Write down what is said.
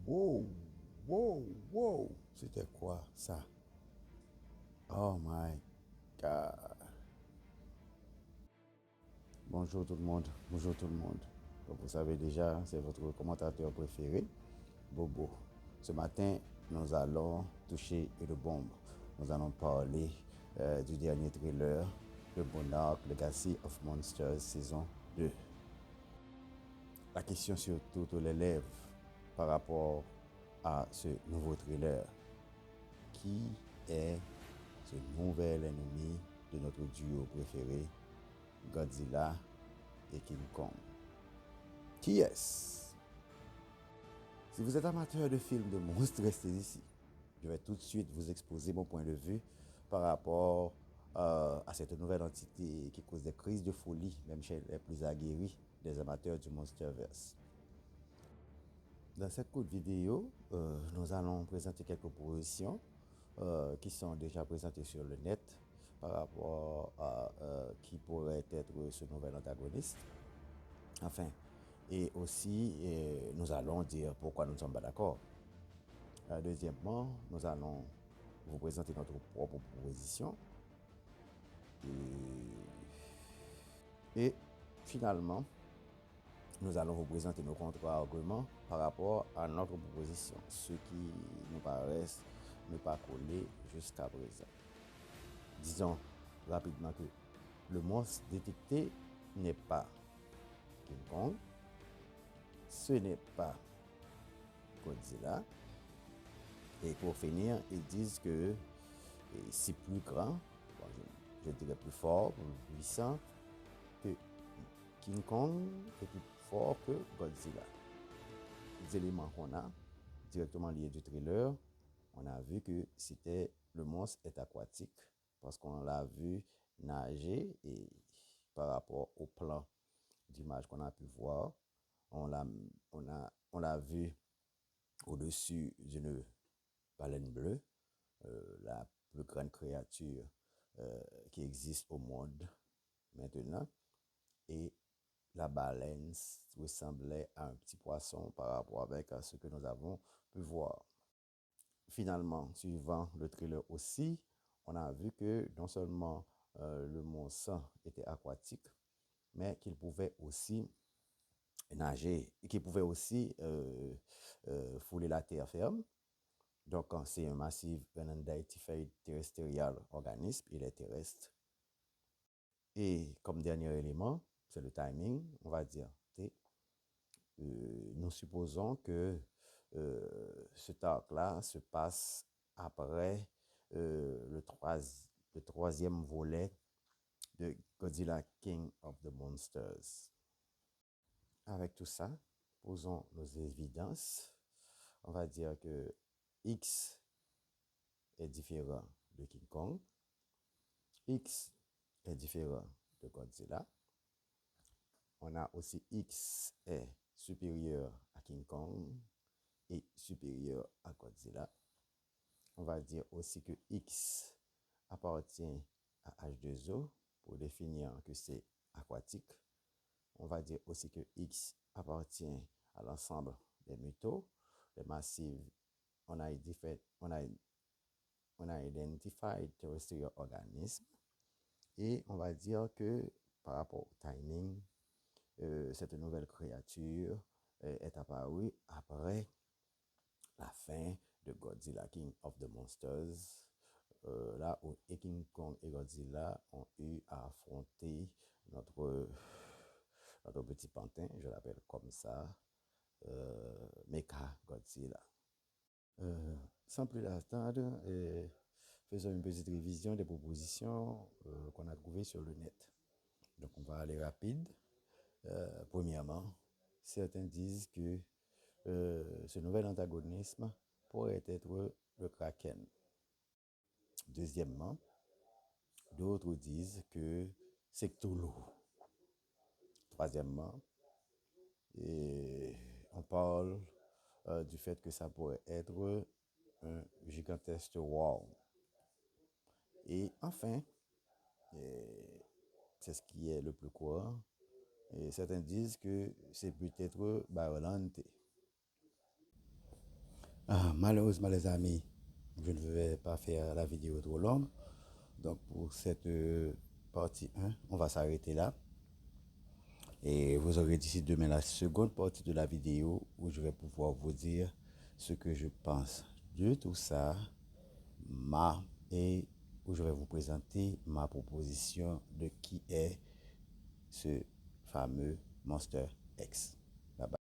Wow, wow, wow. C'était quoi ça? Oh my God. Bonjour tout le monde. Bonjour tout le monde. Comme vous savez déjà, c'est votre commentateur préféré, Bobo. Ce matin, nous allons toucher une bombe. Nous allons parler du dernier thriller de Monarch Legacy of Monsters saison 2. La question sur toutes les lèvres par rapport à ce nouveau thriller. Qui est ce nouvel ennemi de notre duo préféré, Godzilla et King Kong? Qui est-ce? Si vous êtes amateur de films de monstres, restez ici. Je vais tout de suite vous exposer mon point de vue par rapport à cette nouvelle entité qui cause des crises de folie, même chez les plus aguerris des amateurs du Monsterverse. Dans cette courte vidéo, nous allons présenter quelques positions qui sont déjà présentées sur le net par rapport à qui pourrait être ce nouvel antagoniste. Enfin, et aussi, nous allons dire pourquoi nous ne sommes pas d'accord. Deuxièmement, nous allons vous présenter notre propre proposition. Et finalement, nous allons vous présenter nos contre-arguments par rapport à notre proposition, ce qui nous paraissent ne pas coller jusqu'à présent. Disons rapidement que le monstre détecté n'est pas King Kong, ce n'est pas Godzilla, et pour finir, ils disent que c'est plus grand, bon, je dirais plus fort, plus puissant que King Kong est plus fort que Godzilla. Les éléments qu'on a directement liés du thriller, on a vu que c'était le monstre est aquatique parce qu'on l'a vu nager et par rapport au plan d'image qu'on a pu voir, on l'a vu au-dessus d'une baleine bleue, la plus grande créature qui existe au monde maintenant. Et la baleine ressemblait à un petit poisson par rapport avec ce que nous avons pu voir. Finalement, suivant le thriller aussi, on a vu que non seulement le monstre était aquatique, mais qu'il pouvait aussi nager et qu'il pouvait aussi fouler la terre ferme. Donc, c'est un massive unidentified terrestrial organisme, il est terrestre. Et comme dernier élément, c'est le timing, on va dire. Nous supposons que cet arc-là se passe après le troisième volet de Godzilla King of the Monsters. Avec tout ça, posons nos évidences. On va dire que X est différent de King Kong. X est différent de Godzilla. On a aussi X est supérieur à King Kong et supérieur à Godzilla. On va dire aussi que X appartient à H2O pour définir que c'est aquatique. On va dire aussi que X appartient à l'ensemble des métaux, des massifs. On a identified terrestrial organism. Et on va dire que par rapport au timing, cette nouvelle créature est apparue après la fin de Godzilla King of the Monsters, là où King Kong et Godzilla ont eu à affronter notre, notre petit pantin, je l'appelle comme ça, Mecha Godzilla. Sans plus attendre, faisons une petite révision des propositions qu'on a trouvées sur le net. Donc on va aller rapide. Premièrement, certains disent que ce nouvel antagonisme pourrait être le Kraken. Deuxièmement, d'autres disent que c'est Cthulhu. Troisièmement, et on parle du fait que ça pourrait être un gigantesque wall. Et enfin, c'est ce qui est le plus courant, et certains disent que c'est peut-être Biollante. Malheureusement, les amis, je ne vais pas faire la vidéo trop longue. Donc, pour cette partie 1, on va s'arrêter là. Et vous aurez d'ici demain la seconde partie de la vidéo où je vais pouvoir vous dire ce que je pense de tout ça, et où je vais vous présenter ma proposition de qui est ce fameux Monster X. Bye bye.